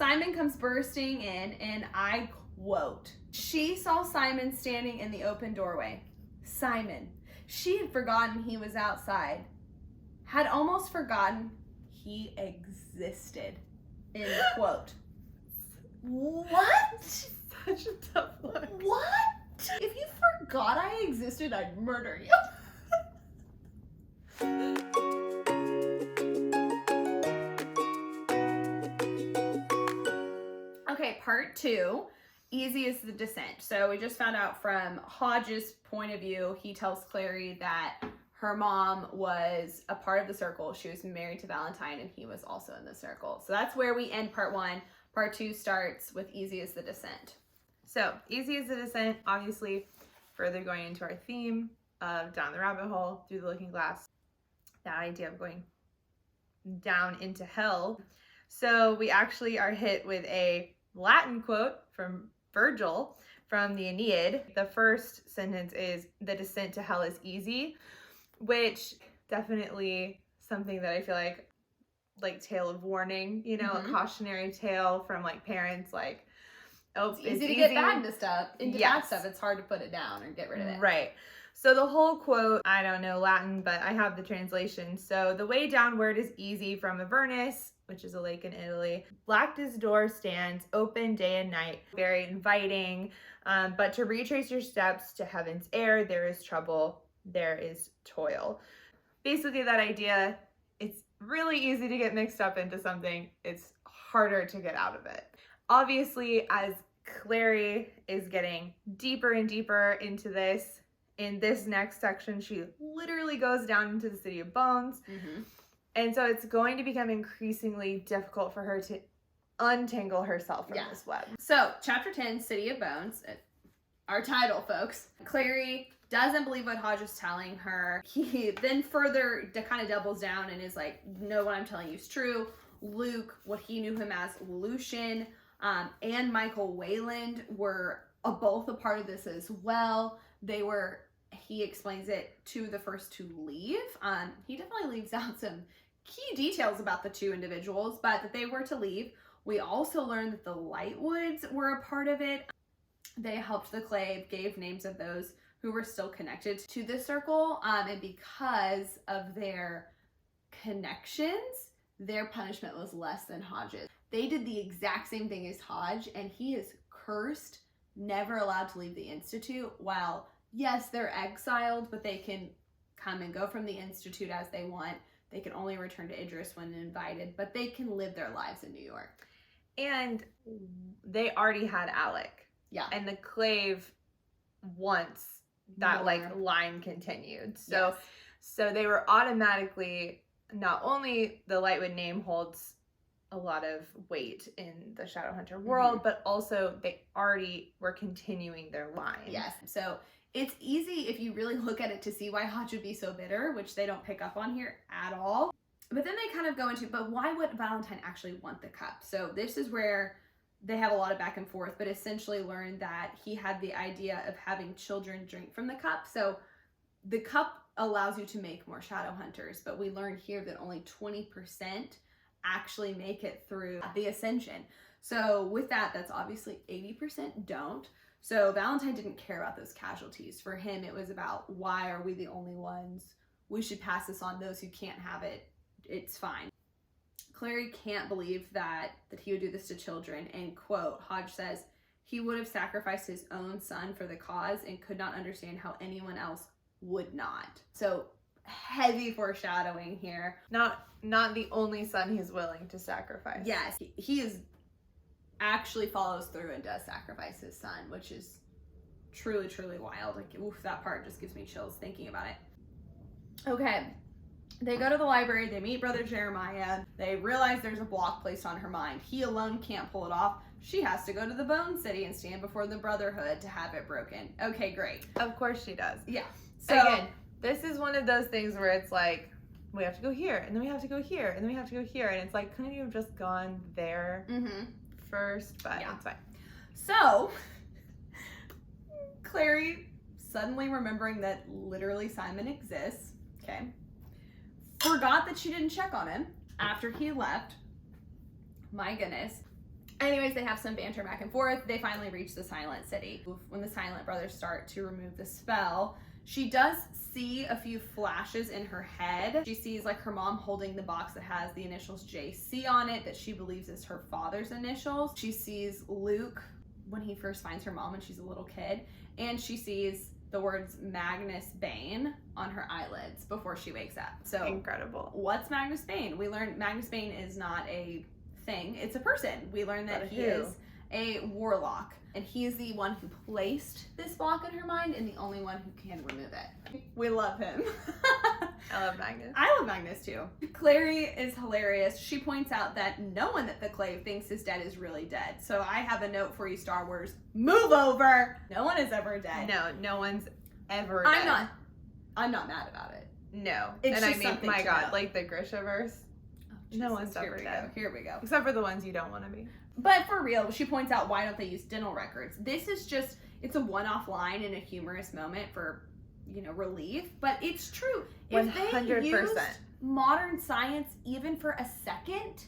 Simon comes bursting in, and I quote, "She saw Simon standing in the open doorway. Simon. She had forgotten he was outside. Had almost forgotten he existed." End quote. What? Such a tough look. What? If you forgot I existed, I'd murder you. Okay, part 2. Easy is the descent. So we just found out from Hodge's point of view, he tells Clary that her mom was a part of the circle. She was married to Valentine, and he was also in the circle. So that's where we end part 1. Part 2 starts with easy is the descent. So, easy is the descent, obviously, further going into our theme of down the rabbit hole, through the looking glass. That idea of going down into hell. So, we actually are hit with a Latin quote from Virgil from the Aeneid. The first sentence is, "The descent to hell is easy," which definitely something that I feel like tale of warning, you know, a cautionary tale from like parents, like, oh, it's easy to get bad into stuff. Bad stuff, it's hard to put it down or get rid of it. Right. So the whole quote, I don't know Latin, but I have the translation. So, "The way downward is easy from Avernus," which is a lake in Italy. "Black as door stands, open day and night, very inviting. But to retrace your steps to heaven's air, there is trouble, there is toil." Basically that idea, it's really easy to get mixed up into something. It's harder to get out of it. Obviously, as Clary is getting deeper and deeper into this, in this next section, she literally goes down into the City of Bones. And so it's going to become increasingly difficult for her to untangle herself from this web. So, chapter 10, City of Bones, our title, folks. Clary doesn't believe what Hodge is telling her. He then further kind of doubles down and is like, "No, what I'm telling you is true." Luke, what he knew him as Lucian, and Michael Wayland were both a part of this as well. They were, he explains it, to the first to leave. He definitely leaves out some key details about the two individuals, but that they were to leave. We also learned that the Lightwoods were a part of it. They helped the Clave, gave names of those who were still connected to the circle, and because of their connections, their punishment was less than Hodge's. They did the exact same thing as Hodge, and he is cursed, never allowed to leave the Institute, while, yes, they're exiled, but they can come and go from the Institute as they want. They can only return to Idris when invited, but they can live their lives in New York. And they already had Alec. Yeah. And the Clave wants that line continued. So so they were automatically, not only the Lightwood name holds a lot of weight in the Shadowhunter world, but also they already were continuing their line. Yes. So it's easy if you really look at it to see why Hodge would be so bitter, which they don't pick up on here at all. But then they kind of go into, but why would Valentine actually want the cup? So this is where they have a lot of back and forth, but essentially learned that he had the idea of having children drink from the cup. So the cup allows you to make more shadow hunters, but we learned here that only 20% actually make it through the ascension. So with that, that's obviously 80% don't. So Valentine didn't care about those casualties. For him, it was about, why are we the only ones? We should pass this on. Those who can't have it, it's fine. Clary can't believe that he would do this to children, and quote, Hodge says, "He would have sacrificed his own son for the cause and could not understand how anyone else would not." So heavy foreshadowing here. Not the only son he's willing to sacrifice. Yes, he is actually follows through and does sacrifice his son, which is truly, truly wild. Like, oof, that part just gives me chills thinking about it. Okay. They go to the library, they meet Brother Jeremiah, they realize there's a block placed on her mind. He alone can't pull it off. She has to go to the Bone City and stand before the Brotherhood to have it broken. Okay, great. Of course she does. Yeah. So again, this is one of those things where it's like, we have to go here, and then we have to go here, and then we have to go here, and it's like, couldn't you have just gone there first? But yeah, it's fine. So, Clary suddenly remembering that literally Simon exists, okay, forgot that she didn't check on him after he left. My goodness. Anyways, they have some banter back and forth. They finally reach the Silent City. When the Silent Brothers start to remove the spell, she does see a few flashes in her head. She sees like her mom holding the box that has the initials JC on it that she believes is her father's initials. She sees Luke when he first finds her mom when she's a little kid, and she sees the words Magnus Bane on her eyelids before she wakes up. So incredible. What's Magnus Bane? We learned Magnus Bane is not a thing, it's a person. We learned that he is a warlock, and he is the one who placed this block in her mind and the only one who can remove it. We love him. I love Magnus. I love Magnus too. Clary is hilarious. She points out that no one that the Clave thinks is dead is really dead. So I have a note for you, Star Wars. Move over! No one is ever dead. No one's ever dead. I'm not mad about it. No. It's and just I mean, my to God, know. like the Grishaverse. No one's ever dead. Here we go. Except for the ones you don't want to be. But for real, she points out, why don't they use dental records? This is just, it's a one-off line in a humorous moment for, relief. But it's true. If 100%. they used modern science even for a second,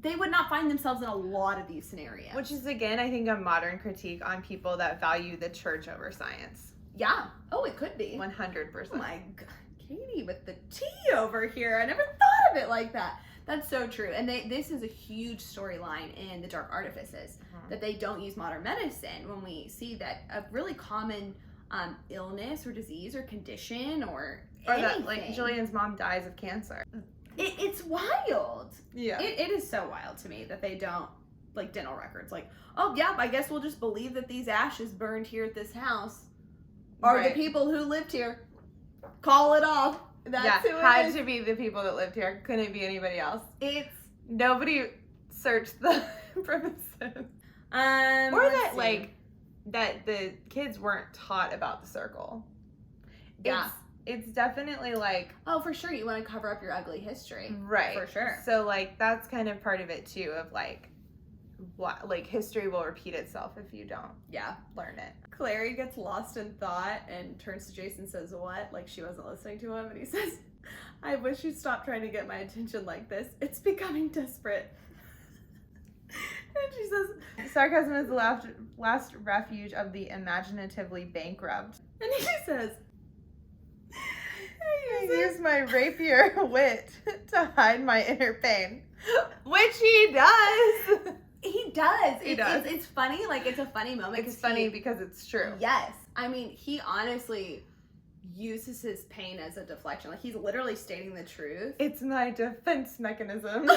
they would not find themselves in a lot of these scenarios. Which is, again, I think a modern critique on people that value the church over science. Yeah. Oh, it could be. 100%. Oh my God. Katie with the tea over here. I never thought of it like that. That's so true. And this is a huge storyline in The Dark Artifices, that they don't use modern medicine when we see that a really common illness or disease or condition or anything. That, like, Julian's mom dies of cancer. It's wild. Yeah. It is so wild to me that they don't, like, dental records. Like, oh, yeah, I guess we'll just believe that these ashes burned here at this house are the people who lived here. Call it off. That's who it had is. to be the people that lived here. Couldn't be anybody else. Nobody searched the premises. Or that the kids weren't taught about the circle. Yeah. It's definitely like... Oh, for sure. You want to cover up your ugly history. Right. For sure. So, like, that's kind of part of it, too, of, like, what, like, history will repeat itself if you don't learn it. Clary gets lost in thought and turns to Jace and says, what? Like she wasn't listening to him. And he says, I wish you'd stop trying to get my attention like this. It's becoming desperate. And she says, sarcasm is the last refuge of the imaginatively bankrupt. And he says, I use my rapier wit to hide my inner pain. Which he does. He does. He does. It's funny. Like, it's a funny moment. It's funny because it's true. Yes. I mean, he honestly uses his pain as a deflection. Like, he's literally stating the truth. It's my defense mechanism.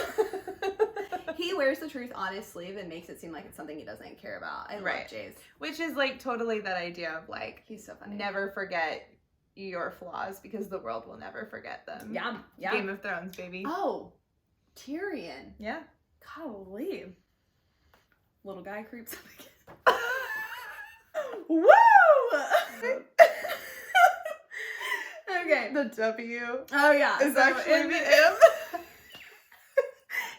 He wears the truth on his sleeve and makes it seem like it's something he doesn't care about. I love Jace. Which is, like, totally that idea of, like, he's so funny. Never forget your flaws because the world will never forget them. Yeah. Game of Thrones, baby. Oh, Tyrion. Yeah. Golly. Little guy creeps up again. Woo! Okay. The W. Oh, yeah. Is actually in the M.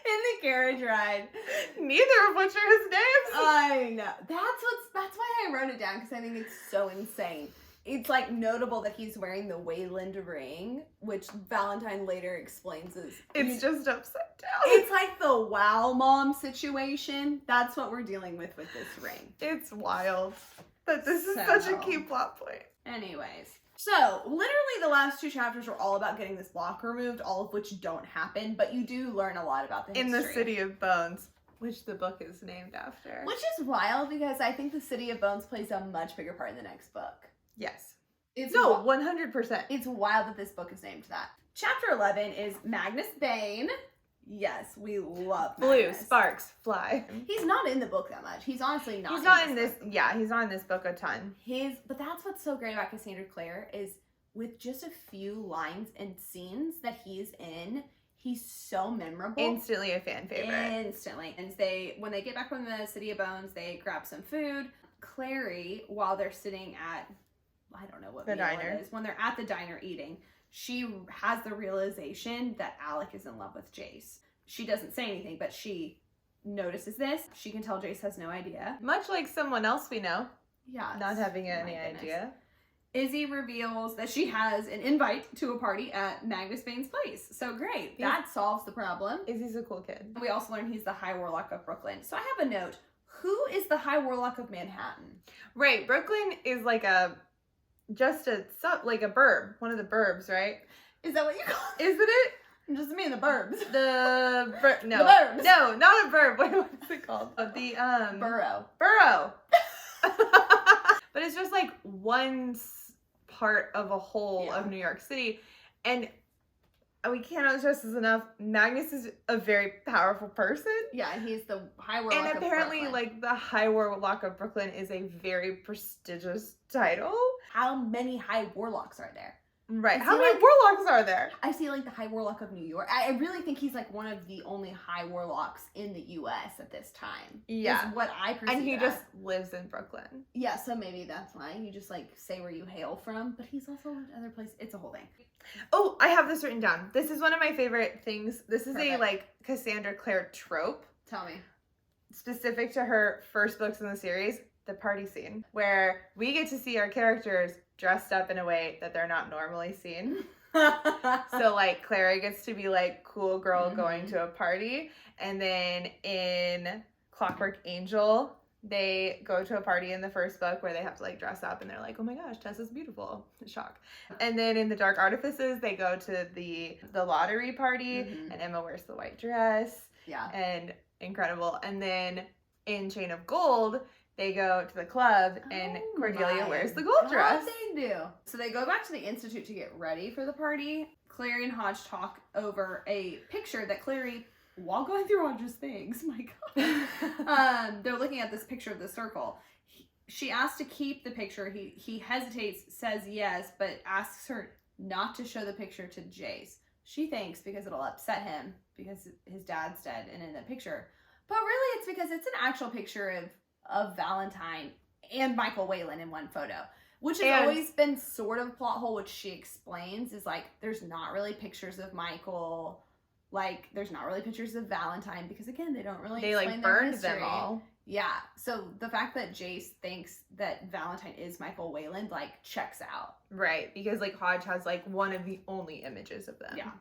In the carriage ride. Neither of which are his names. I know. That's why I wrote it down, because I think it's so insane. It's, like, notable that he's wearing the Wayland ring, which Valentine later explains is... It's just upside down. It's like the wow mom situation. That's what we're dealing with this ring. It's wild. But this is such a key plot point. Anyways. So, literally the last 2 chapters were all about getting this block removed, all of which don't happen, but you do learn a lot about the history. In the City of Bones, which the book is named after. Which is wild, because I think the City of Bones plays a much bigger part in the next book. Yes. It's 100%. It's wild that this book is named that. Chapter 11 is Magnus Bane. Yes, we love Blue, Magnus. sparks, fly. He's not in the book that much. He's honestly not. He's not in this. Yeah, he's not in this book a ton. But that's what's so great about Cassandra Clare is with just a few lines and scenes that he's in, he's so memorable. Instantly a fan favorite. Instantly. And when they get back from the City of Bones, they grab some food. Clary, while they're sitting at, I don't know what the meal diner. it is, when they're at the diner eating, she has the realization that Alec is in love with Jace. She doesn't say anything, but she notices this. She can tell Jace has no idea. Much like someone else we know. Yeah. Not having any idea. Izzy reveals that she has an invite to a party at Magnus Bane's place. So great. That solves the problem. Izzy's a cool kid. We also learned he's the High Warlock of Brooklyn. So I have a note. Who is the High Warlock of Manhattan? Right. Brooklyn is like a burb. One of the burbs, right? Is that what you call it? Isn't it? Just me and the burbs. No. The burbs. No, not a burb. What is it called? Borough. But it's just like one part of a whole of New York City. And we cannot stress this enough. Magnus is a very powerful person. Yeah, and he's the High Warlock of Brooklyn. And apparently, like, the High Warlock of Brooklyn is a very prestigious title. How many High Warlocks are there? Right. How many warlocks are there? I see, like, the High Warlock of New York. I really think he's, like, one of the only High Warlocks in the U.S. at this time. Yeah. Is what I perceive. And he just lives in Brooklyn. Yeah, so maybe that's why. You just, like, say where you hail from. But he's also lived other places. It's a whole thing. Oh, I have this written down. This is one of my favorite things. This is Perfect. a, like, Cassandra Clare trope. Tell me. Specific to her first books in the series, the party scene, where we get to see our characters dressed up in a way that they're not normally seen. So, like, Clary gets to be, like, cool girl going to a party. And then in Clockwork Angel, they go to a party in the first book where they have to, like, dress up. And they're like, oh my gosh, Tessa's beautiful. Shock. And then in the Dark Artifices, they go to the lottery party. And Emma wears the white dress. Yeah. And incredible. And then in Chain of Gold, they go to the club and Cordelia wears the gold dress. They do. So they go back to the Institute to get ready for the party. Clary and Hodge talk over a picture that Clary, while going through Hodge's things, my God, they're looking at this picture of the circle. She asks to keep the picture. He hesitates, says yes, but asks her not to show the picture to Jace. She thinks because it'll upset him because his dad's dead and in the picture. But really it's because it's an actual picture of Valentine and Michael Whalen in one photo, which has always been sort of a plot hole, which she explains is like, there's not really pictures of Michael, like there's not really pictures of Valentine because again, they don't really explain like their burned history. them all. Yeah. So the fact that Jace thinks that Valentine is Michael Whalen, like checks out. Right. Because like Hodge has like one of the only images of them. Yeah.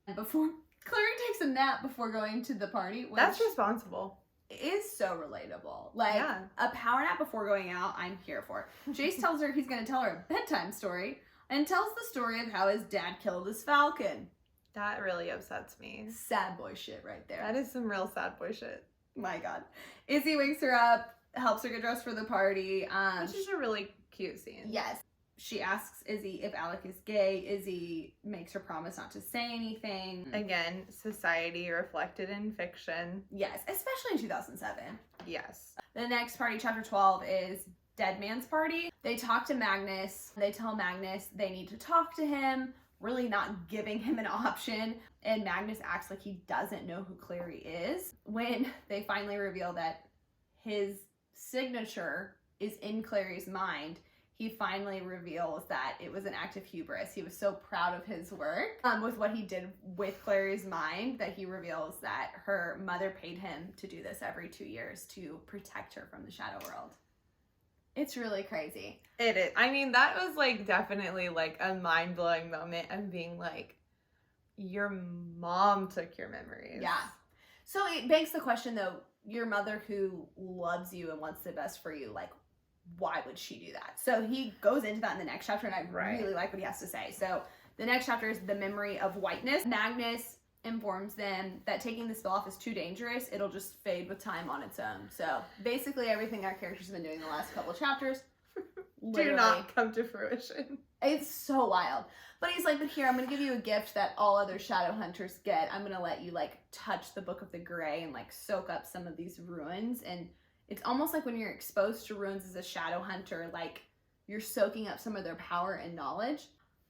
And before Clary takes a nap before going to the party, which that's responsible. is so relatable. Like, a power nap before going out, I'm here for. Jace tells her he's going to tell her a bedtime story and tells the story of how his dad killed his falcon. That really upsets me. Sad boy shit right there. That is some real sad boy shit. My God. Izzy wakes her up, helps her get dressed for the party. Which is a really cute scene. Yes. She asks Izzy if Alec is gay. Izzy makes her promise not to say anything. Again, society reflected in fiction. Yes, especially in 2007. Yes. The next party, chapter 12, is Dead Man's Party. They talk to Magnus. They tell Magnus they need to talk to him, really not giving him an option. And Magnus acts like he doesn't know who Clary is. When they finally reveal that his signature is in Clary's mind, he finally reveals that it was an act of hubris. He was so proud of his work with what he did with Clary's mind that he reveals that her mother paid him to do this every 2 years to protect her from the shadow world. It's really crazy. It is. I mean, that was like definitely like a mind-blowing moment of being like, your mom took your memories. Yeah. So it begs the question though, your mother who loves you and wants the best for you, like, why would she do that? So he goes into that in the next chapter, and I really like what he has to say. So the next chapter is the memory of Whiteness. Magnus informs them that taking the spell off is too dangerous. It'll just fade with time on its own. So basically everything our characters have been doing the last couple of chapters do not come to fruition. It's so wild. But he's like, but here, I'm going to give you a gift that all other shadow hunters get. I'm going to let you like touch the Book of the Grey and like soak up some of these ruins. And it's almost like when you're exposed to runes as a shadow hunter, like you're soaking up some of their power and knowledge.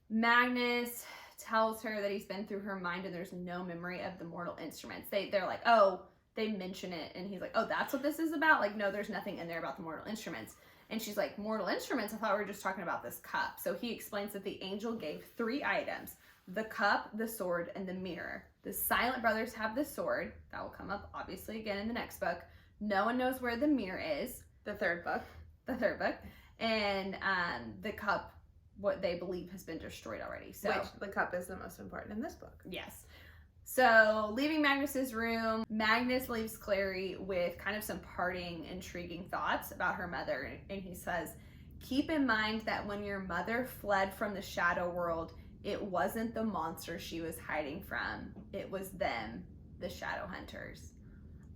Magnus tells her that he's been through her mind and there's no memory of the mortal instruments. They're like, oh, they mention it. And he's like, oh, that's what this is about? Like, no, there's nothing in there about the mortal instruments. And she's like, mortal instruments? I thought we were just talking about this cup. So he explains that the angel gave 3 items: the cup, the sword, and the mirror. The Silent Brothers have the sword. That will come up, obviously, again in the next book. No one knows where the mirror is. The third book. And the cup what they believe has been destroyed already. So Which the cup is the most important in this book. yes. So leaving Magnus's room, Magnus leaves Clary with kind of some parting, intriguing thoughts about her mother. And he says, keep in mind that when your mother fled from the shadow world, it wasn't the monster she was hiding from. It was them, the shadow hunters.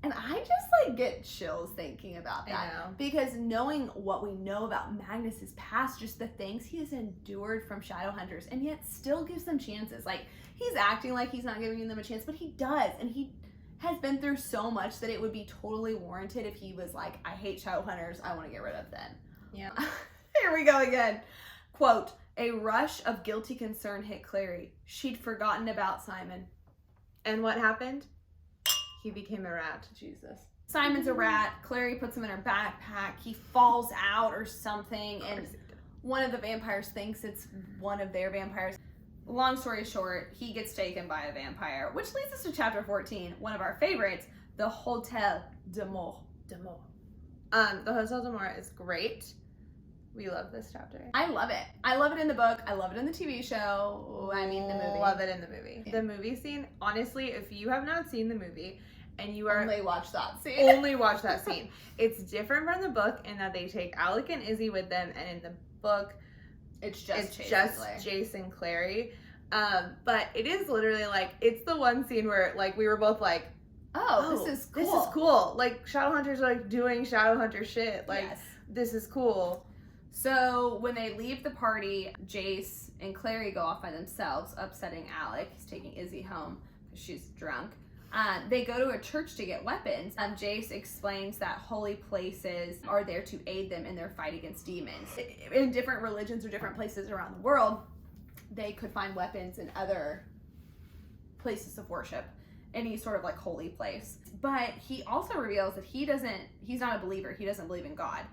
And I just get chills thinking about that. I know. Because knowing what we know about Magnus's past, just the things he has endured from shadow hunters, and yet still gives them chances. He's acting like he's not giving them a chance, but he does. And he has been through so much that it would be totally warranted if he was like, I hate shadow hunters, I want to get rid of them. Yeah. Here we go again. Quote, a rush of guilty concern hit Clary. She'd forgotten about Simon. And what happened? He became a rat. Jesus. Simon's a rat. Clary puts him in her backpack. He falls out or something, and one of the vampires thinks it's one of their vampires. Long story short, he gets taken by a vampire, which leads us to chapter 14, one of our favorites, the Hotel Dumort. The Hotel Dumort is great. We love this chapter. I love it. I love it in the book. I love it in the TV show. I mean, the movie. Love it in the movie. The movie scene, honestly, if you have not seen the movie and you are... Only watch that scene. Only watch that scene. It's different from the book in that they take Alec and Izzy with them, and in the book, it's just Jace and Clary. But it is literally it's the one scene where we were both like, oh, this is cool. This is cool. Shadowhunters are doing Shadowhunter shit. Yes. This is cool. So when they leave the party, Jace and Clary go off by themselves, upsetting Alec. He's taking Izzy home because she's drunk. They go to a church to get weapons. Jace explains that holy places are there to aid them in their fight against demons. In different religions or different places around the world, they could find weapons in other places of worship, any sort of holy place. But he also reveals that he's not a believer. He doesn't believe in God,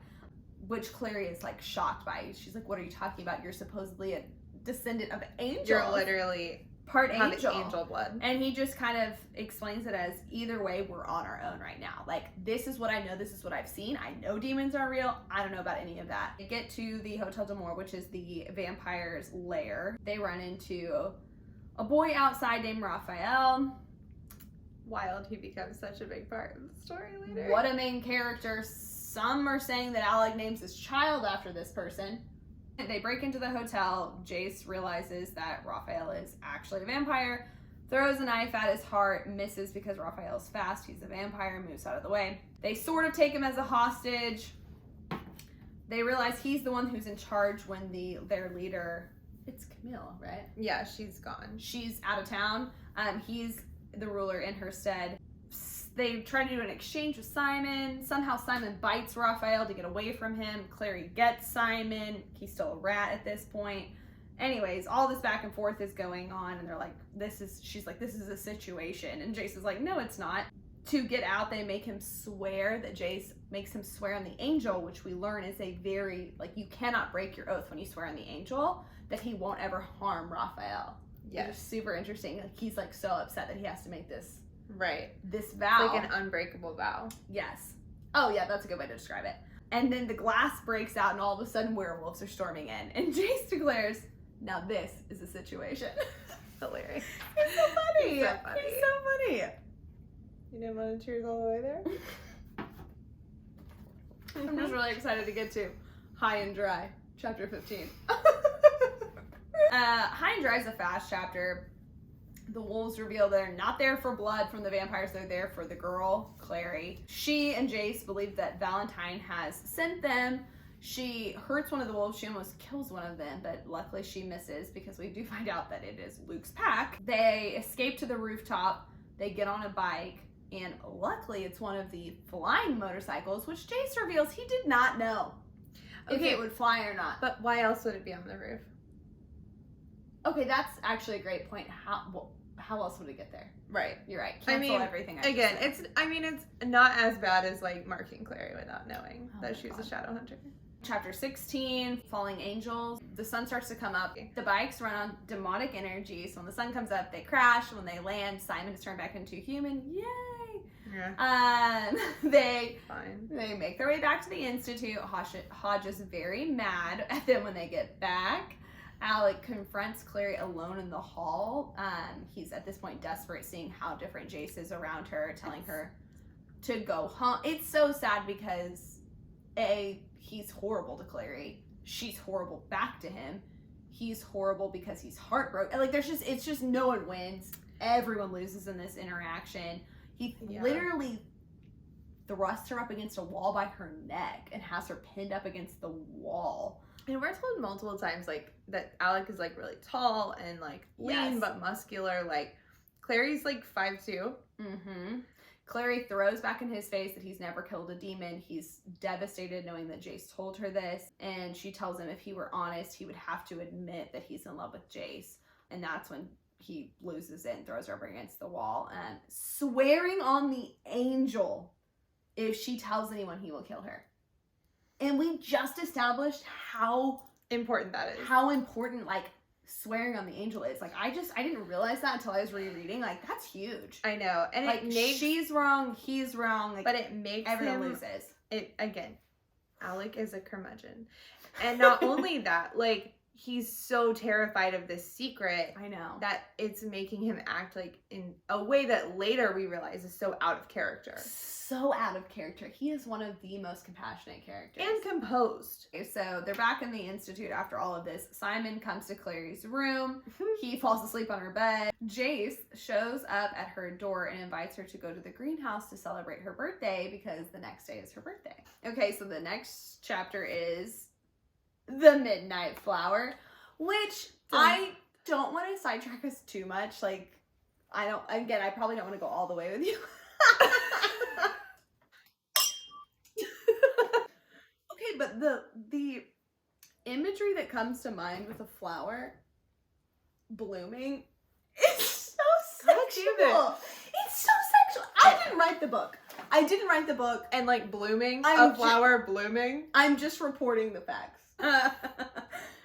which Clary is shocked by. She's like, what are you talking about? You're supposedly a descendant of angels. You're literally part angel. Angel blood. And he just kind of explains it as, either way, we're on our own right now. This is what I know. This is what I've seen. I know demons are real. I don't know about any of that. They get to the Hotel Dumort, which is the vampire's lair. They run into a boy outside named Raphael. Wild, he becomes such a big part of the story later. What a main character. Some are saying that Alec names his child after this person. They break into the hotel. Jace realizes that Raphael is actually a vampire, throws a knife at his heart, misses because Raphael's fast. He's a vampire, moves out of the way. They sort of take him as a hostage. They realize he's the one who's in charge when their leader, it's Camille, right? Yeah, she's gone. She's out of town. He's the ruler in her stead. They try to do an exchange with Simon. Somehow Simon bites Raphael to get away from him. Clary gets Simon. He's still a rat at this point. Anyways, all this back and forth is going on, and they're like, she's like, this is a situation. And Jace is like, no, it's not. To get out, they make him swear, that Jace makes him swear on the angel, which we learn is a very, you cannot break your oath when you swear on the angel, that he won't ever harm Raphael. Yes. Which is super interesting. He's so upset that he has to make this vow. It's an unbreakable vow. Yes. Oh yeah, that's a good way to describe it. And then the glass breaks out and all of a sudden werewolves are storming in. And Jace declares, now this is a situation. Hilarious. It's so funny. It's so funny. It's so funny. You didn't want to cheers all the way there? I'm just really excited to get to High and Dry, chapter 15. High and Dry is a fast chapter. The wolves reveal they're not there for blood from the vampires. They're there for the girl, Clary. She and Jace believe that Valentine has sent them. She hurts one of the wolves. She almost kills one of them, but luckily she misses because we do find out that it is Luke's pack. They escape to the rooftop. They get on a bike, and luckily it's one of the flying motorcycles, which Jace reveals he did not know if it would fly or not. But why else would it be on the roof? Okay, that's actually a great point. How else would it get there? Right. You're right. Cancel everything. It's not as bad as marking Clary without knowing that she's a shadow hunter. Chapter 16, Falling Angels. The sun starts to come up. The bikes run on demonic energy, so when the sun comes up, they crash. When they land, Simon is turned back into a human. Yay! Yeah. They make their way back to the Institute. Hodge is very mad at them when they get back. Alec confronts Clary alone in the hall. He's at this point desperate, seeing how different Jace is around her, telling her to go home. It's so sad because he's horrible to Clary. She's horrible back to him. He's horrible because he's heartbroken. Like it's just no one wins. Everyone loses in this interaction. He literally thrusts her up against a wall by her neck and has her pinned up against the wall. And we're told multiple times, like, that Alec is, like, really tall and, like, lean but muscular. Like, Clary's, like, 5'2". Mm-hmm. Clary throws back in his face that he's never killed a demon. He's devastated knowing that Jace told her this. And she tells him if he were honest, he would have to admit that he's in love with Jace. And that's when he loses it and throws her up against the wall. And swearing on the angel, if she tells anyone, he will kill her. And we just established how important that is. How important, like, swearing on the angel is. Like, I didn't realize that until I was rereading. Like, that's huge. I know. And like, it makes... she's wrong, he's wrong. Like, but it makes everyone loses. Again, Alec is a curmudgeon. And not only that, like, he's so terrified of this secret. I know. That it's making him act, like, in a way that later we realize is so out of character. So out of character. He is one of the most compassionate characters. And composed. Okay, so they're back in the Institute after all of this. Simon comes to Clary's room. He falls asleep on her bed. Jace shows up at her door and invites her to go to the greenhouse to celebrate her birthday because the next day is her birthday. Okay, so the next chapter is the Midnight Flower, which I don't want to sidetrack us too much. Like, I probably don't want to go all the way with you. Okay, but the imagery that comes to mind with a flower blooming is so sexual. It's so sexual. I didn't write the book. And, like, blooming, a flower blooming. I'm just reporting the facts.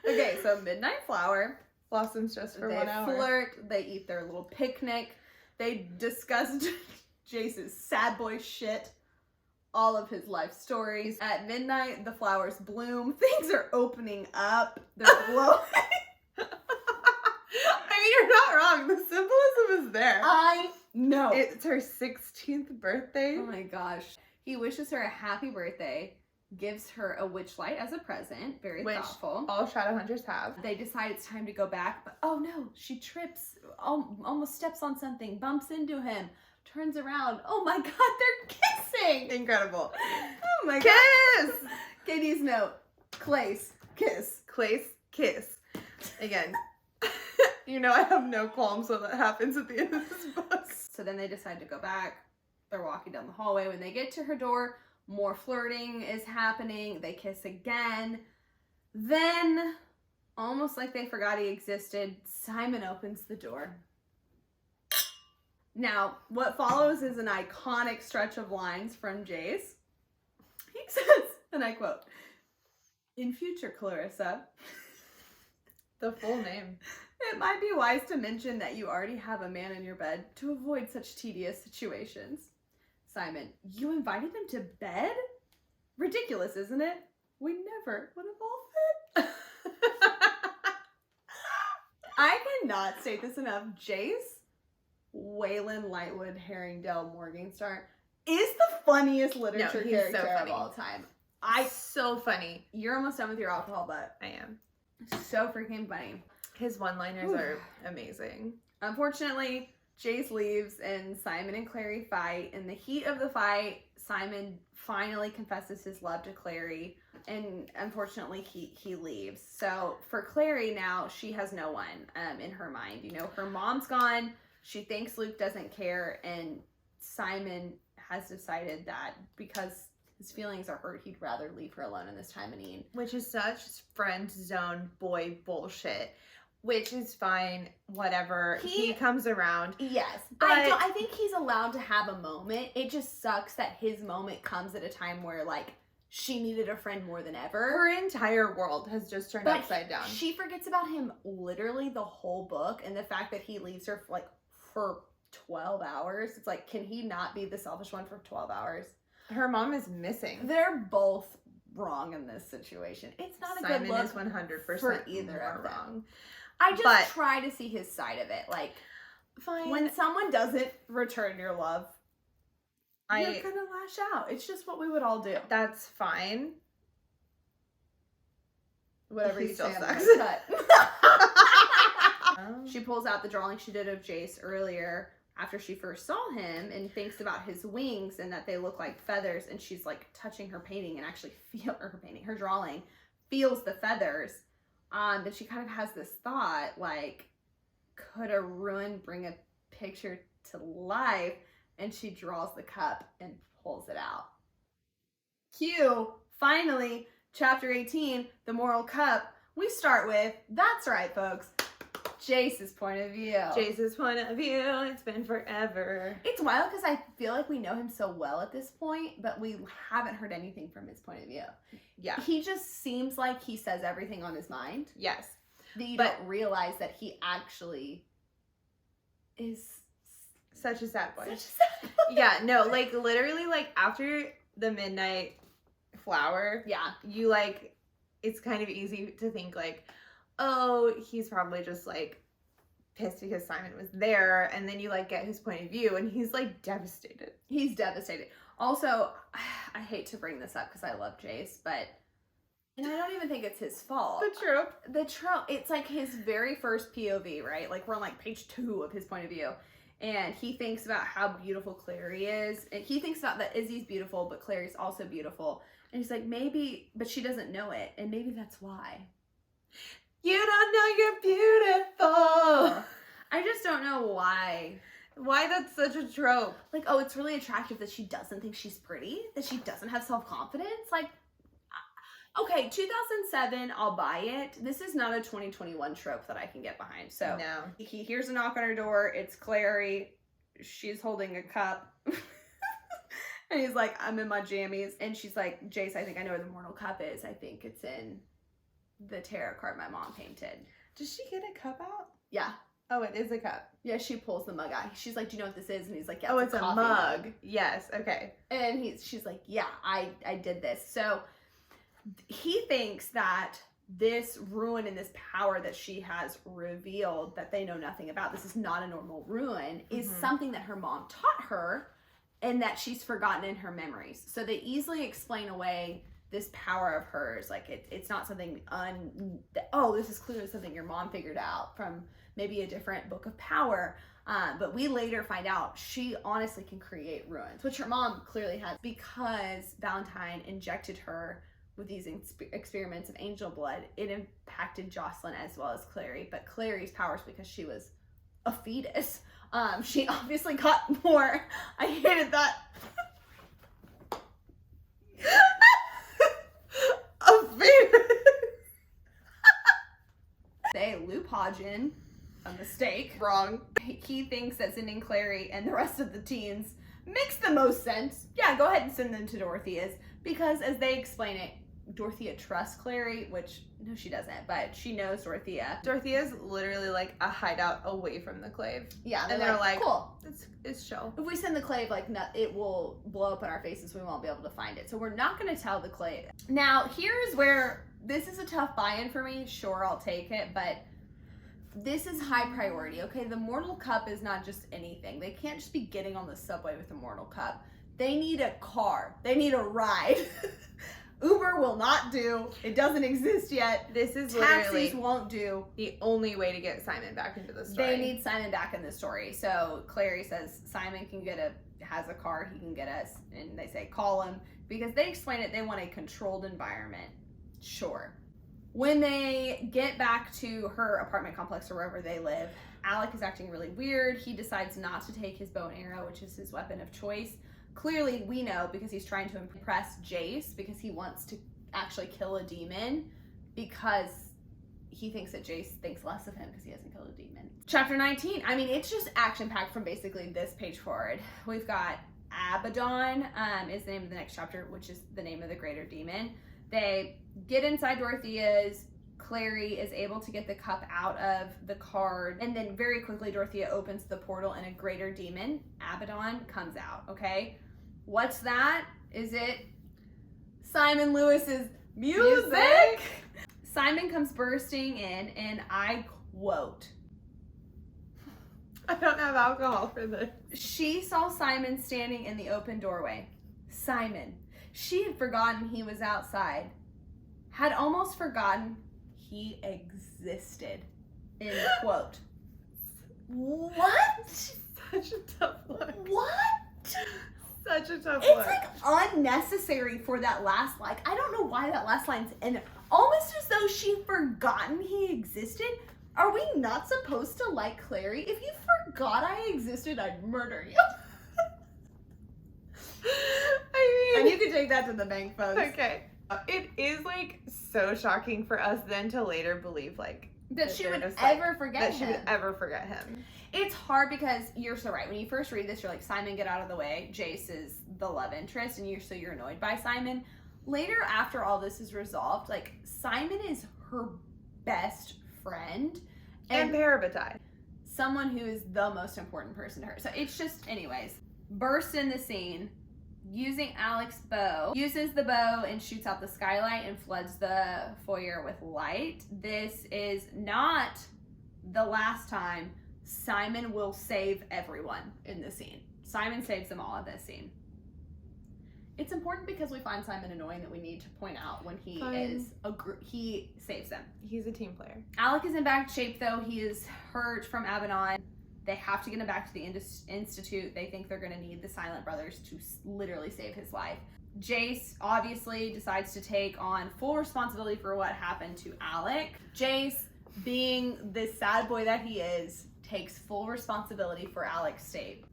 Okay, so Midnight Flower. Blossoms just for 1 hour. They flirt, they eat their little picnic, they discuss Jace's sad boy shit, all of his life stories. At midnight, the flowers bloom, things are opening up, they're glowing. I mean, you're not wrong, the symbolism is there. I know. It's her 16th birthday. Oh my gosh. He wishes her a happy birthday, gives her a witch light as a present, very thoughtful. All shadow hunters have. They decide it's time to go back, but oh no, she trips, almost steps on something, bumps into him, turns around. Oh my god, they're kissing! Incredible. Oh my god. Kiss! Katie's note. Clace. Kiss. Clace. Kiss. Again. You know I have no qualms when that happens at the end of this book. So then they decide to go back. They're walking down the hallway. When they get to her door, more flirting is happening. They kiss again. Then, almost like they forgot he existed, Simon opens the door. Now, what follows is an iconic stretch of lines from Jace. He says, and I quote, "In future, Clarissa," the full name, "it might be wise to mention that you already have a man in your bed to avoid such tedious situations." Simon, "You invited him to bed? Ridiculous, isn't it? We never would have all fit." I cannot state this enough. Jace, Waylon Lightwood, Herringdale Morningstar, is the funniest literature character of all time. So funny. You're almost done with your alcohol, but I am. So freaking funny. His one-liners are amazing. Unfortunately, Jace leaves and Simon and Clary fight. In the heat of the fight, Simon finally confesses his love to Clary, and unfortunately he leaves. So for Clary now, she has no one in her mind. You know, her mom's gone. She thinks Luke doesn't care, and Simon has decided that because his feelings are hurt, he'd rather leave her alone in this time of need. Which is such friend zone boy bullshit. Which is fine, whatever. He comes around. Yes. But I think he's allowed to have a moment. It just sucks that his moment comes at a time where, like, she needed a friend more than ever. Her entire world has just turned upside down. She forgets about him literally the whole book, and the fact that he leaves her for 12 hours. It's like, can he not be the selfish one for 12 hours? Her mom is missing. They're both wrong in this situation. It's not a Simon good look is 100% for either more of them. wrong. I just But- try to see his side of it. Like, Fine. when someone doesn't return your love, you're I gonna lash out. It's just what we would all do. that's fine. Whatever He you still say, I'm sucks. gonna cut. Um, She pulls out the drawing she did of Jace earlier after she first saw him and thinks about his wings and that they look like feathers, and she's like touching her painting and actually her drawing feels the feathers. But she kind of has this thought, like, could a Rune bring a picture to life? And she draws the cup and pulls it out. Cue, finally, chapter 18, the moral cup. We start with, that's right, folks, Jace's point of view. Jace's point of view, it's been forever. It's wild because I feel like we know him so well at this point, but we haven't heard anything from his point of view. Yeah. He just seems like he says everything on his mind. Yes. That you But- don't realize that he actually is Such a sad boy. such a sad boy. Yeah, no, like literally like after the midnight flower, Yeah. you like, it's kind of easy to think like, oh, he's probably just like pissed because Simon was there, and then you like get his point of view and he's like devastated. He's devastated. Also, I hate to bring this up because I love Jace, but, and I don't even think it's his fault. The trope, it's like his very first POV, right? Like we're on like page 2 of his point of view. And he thinks about how beautiful Clary is. And he thinks about that Izzy's beautiful, but Clary's also beautiful. And he's like, maybe, but she doesn't know it. And maybe that's why. You don't know you're beautiful. I just don't know why. Why that's such a trope. Like, oh, it's really attractive that she doesn't think she's pretty, that she doesn't have self-confidence. Like, okay, 2007, I'll buy it. This is not a 2021 trope that I can get behind. So No. he hears a knock on her door. It's Clary. She's holding a cup. And he's like, I'm in my jammies. And she's like, Jace, I think I know where the mortal cup is. I think it's in the tarot card my mom painted. Does she get a cup out? Yeah. Oh, it is a cup. Yeah, she pulls the mug out. She's like, do you know what this is? And he's like, yeah, Oh, it's a coffee mug. Yes, okay. And she's like, yeah, I did this. So he thinks that this Rune and this power that she has revealed that they know nothing about, this is not a normal Rune, is something that her mom taught her and that she's forgotten in her memories. So they easily explain away this power of hers. Like it's not something this is clearly something your mom figured out from maybe a different book of power. But we later find out she honestly can create runes, which her mom clearly has because Valentine injected her with these experiments of angel blood. It impacted Jocelyn as well as Clary, but Clary's powers because she was a fetus. She obviously got more. I hated that. A fetus. They loop Hodgin, a mistake. Wrong. He thinks that sending Clary and the rest of the teens makes the most sense. Yeah, go ahead and send them to Dorothea's because as they explain it, Dorothea trusts Clary, which no, she doesn't, but she knows Dorothea. Dorothea's literally like a hideout away from the clave. Yeah, And they're like, cool. It's chill. If we send the clave, like, it will blow up in our faces. We won't be able to find it. So we're not going to tell the clave. Now, here's where this is a tough buy-in for me. Sure, I'll take it, but this is high priority, okay? The Mortal Cup is not just anything. They can't just be getting on the subway with the Mortal Cup. They need a car. They need a ride. Uber will not do. It doesn't exist yet. This is Taxis literally won't do. the only way to get Simon back into the story. They need Simon back in the story. So Clary says Simon has a car, he can get us. And they say call him because they explain it. They want a controlled environment. Sure. When they get back to her apartment complex or wherever they live, Alec is acting really weird. He decides not to take his bow and arrow, which is his weapon of choice. Clearly, we know because he's trying to impress Jace because he wants to actually kill a demon because he thinks that Jace thinks less of him because he hasn't killed a demon. Chapter 19. I mean, it's just action-packed from basically this page forward. We've got Abbadon is the name of the next chapter, which is the name of the greater demon. They get inside Dorothea's. Clary is able to get the cup out of the card, and then very quickly Dorothea opens the portal and a greater demon, Abbadon, comes out, okay? What's that? Is it Simon Lewis's music. Simon comes bursting in, and I quote, I don't have alcohol for this. she saw Simon standing in the open doorway. Simon. She had forgotten he was outside. Had almost forgotten he existed. End quote. What? Such a tough look. What? Such a tough It's look. like unnecessary for that last line. I don't know why that last line's in there. Almost as though she'd forgotten he existed. Are we not supposed to like Clary? If you forgot I existed, I'd murder you. I And mean, you can take that to the bank, folks. okay. It is like so shocking for us then to later believe like That she they're would just, like, ever forget that him. she would ever forget him. It's hard because you're so right. When you first read this, you're like, Simon, get out of the way. Jace is the love interest, and you're annoyed by Simon. Later, after all this is resolved, like, Simon is her best friend. And Parabatai. Someone who is the most important person to her. So it's just, anyways, bursts in the scene, using Alec's bow, uses the bow and shoots out the skylight and floods the foyer with light. This is not the last time Simon will save everyone in this scene. Simon saves them all in this scene. It's important because we find Simon annoying that we need to point out when he he saves them. He's a team player. Alec is in bad shape though. He is hurt from Abbadon. They have to get him back to the Institute. They think they're going to need the Silent Brothers to literally save his life. Jace obviously decides to take on full responsibility for what happened to Alec. Jace, being the sad boy that he is, takes full responsibility for Alec's state.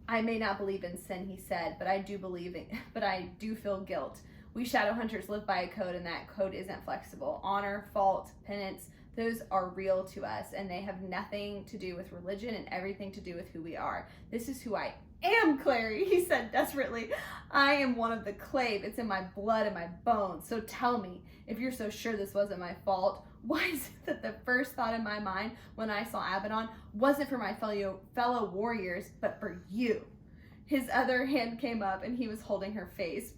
I may not believe in sin, he said, but I do feel guilt. We Shadowhunters live by a code, and that code isn't flexible. Honor, fault, penance, those are real to us, and they have nothing to do with religion and everything to do with who we are. This is who I am, Clary, he said desperately. I am one of the clave. It's in my blood and my bones. So tell me, if you're so sure this wasn't my fault, why is it that the first thought in my mind when I saw Abbadon wasn't for my fellow warriors, but for you? His other hand came up and he was holding her face,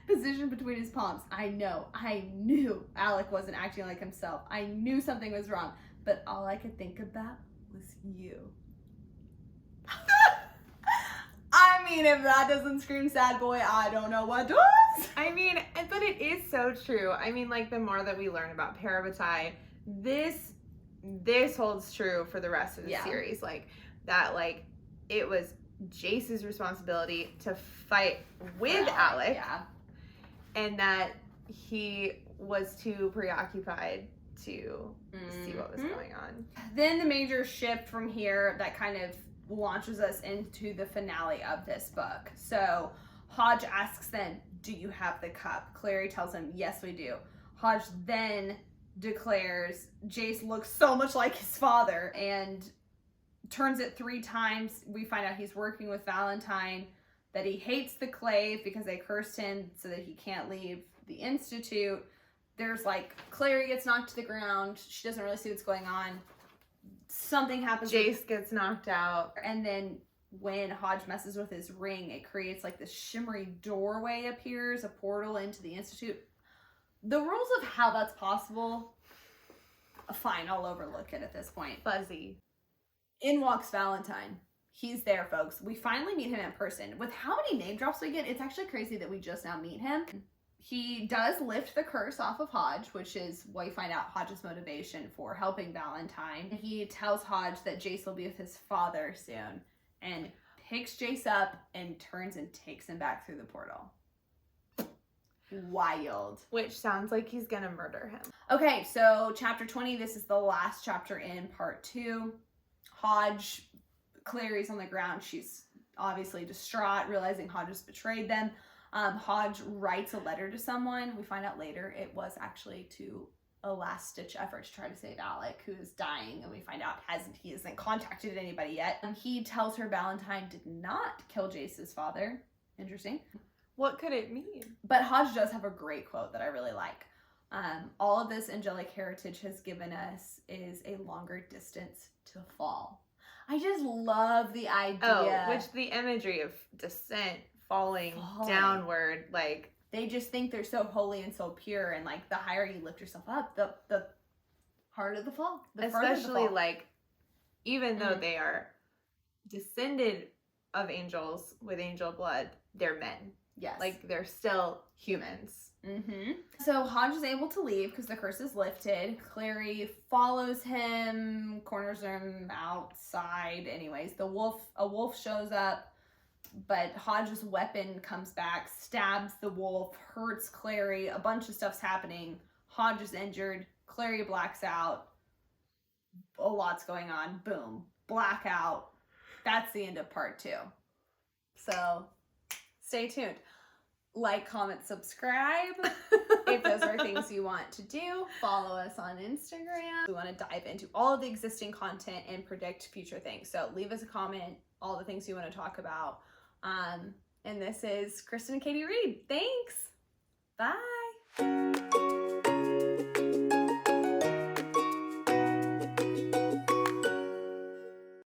positioned between his palms. I knew Alec wasn't acting like himself. I knew something was wrong, but all I could think about was you. I mean, if that doesn't scream sad boy, I don't know what does. I mean, but it is so true. I mean, like, the more that we learn about Parabatai, this holds true for the rest of the series. Like, that, like, it was Jace's responsibility to fight with Alec. Yeah. And that he was too preoccupied to see what was going on. Then the major shift from here that kind of launches us into the finale of this book. So Hodge asks then, do you have the cup? Clary tells him, yes, we do. Hodge then declares Jace looks so much like his father and turns it 3 times. We find out he's working with Valentine, that he hates the Clave because they cursed him so that he can't leave the Institute. There's like, Clary gets knocked to the ground. She doesn't really see what's going on. Something happens. Jace gets knocked out. And then when Hodge messes with his ring, it creates like this shimmery doorway appears, a portal into the Institute. The rules of how that's possible, fine, I'll overlook it at this point. Fuzzy. In walks Valentine. He's there, folks. We finally meet him in person. With how many name drops we get, it's actually crazy that we just now meet him. He does lift the curse off of Hodge, which is what you find out Hodge's motivation for helping Valentine. He tells Hodge that Jace will be with his father soon, and picks Jace up and turns and takes him back through the portal. Wild. Which sounds like he's gonna murder him. Okay, so chapter 20, this is the last chapter in part 2. Hodge, Clary's on the ground. She's obviously distraught, realizing Hodge has betrayed them. Hodge writes a letter to someone. We find out later it was actually to a last-ditch effort to try to save Alec, who is dying, and we find out he hasn't contacted anybody yet. And he tells her Valentine did not kill Jace's father. Interesting. What could it mean? But Hodge does have a great quote that I really like. All of this angelic heritage has given us is a longer distance to fall. I just love the idea. Oh, which the imagery of descent, falling downward, like they just think they're so holy and so pure, and like the higher you lift yourself up, the harder the fall. Especially like, even though they are descended of angels with angel blood, they're men. Yes. Like, they're still humans. Mm-hmm. So Hodge is able to leave because the curse is lifted. Clary follows him, corners him outside. Anyways, a wolf shows up, but Hodge's weapon comes back, stabs the wolf, hurts Clary. A bunch of stuff's happening. Hodge is injured. Clary blacks out. A lot's going on. Boom. Blackout. That's the end of part 2. So stay tuned. Like, comment, subscribe if those are things you want to do. Follow us on Instagram. We want to dive into all of the existing content and predict future things. So leave us a comment, all the things you want to talk about. And this is Kristen and Katie Reed. Thanks. Bye.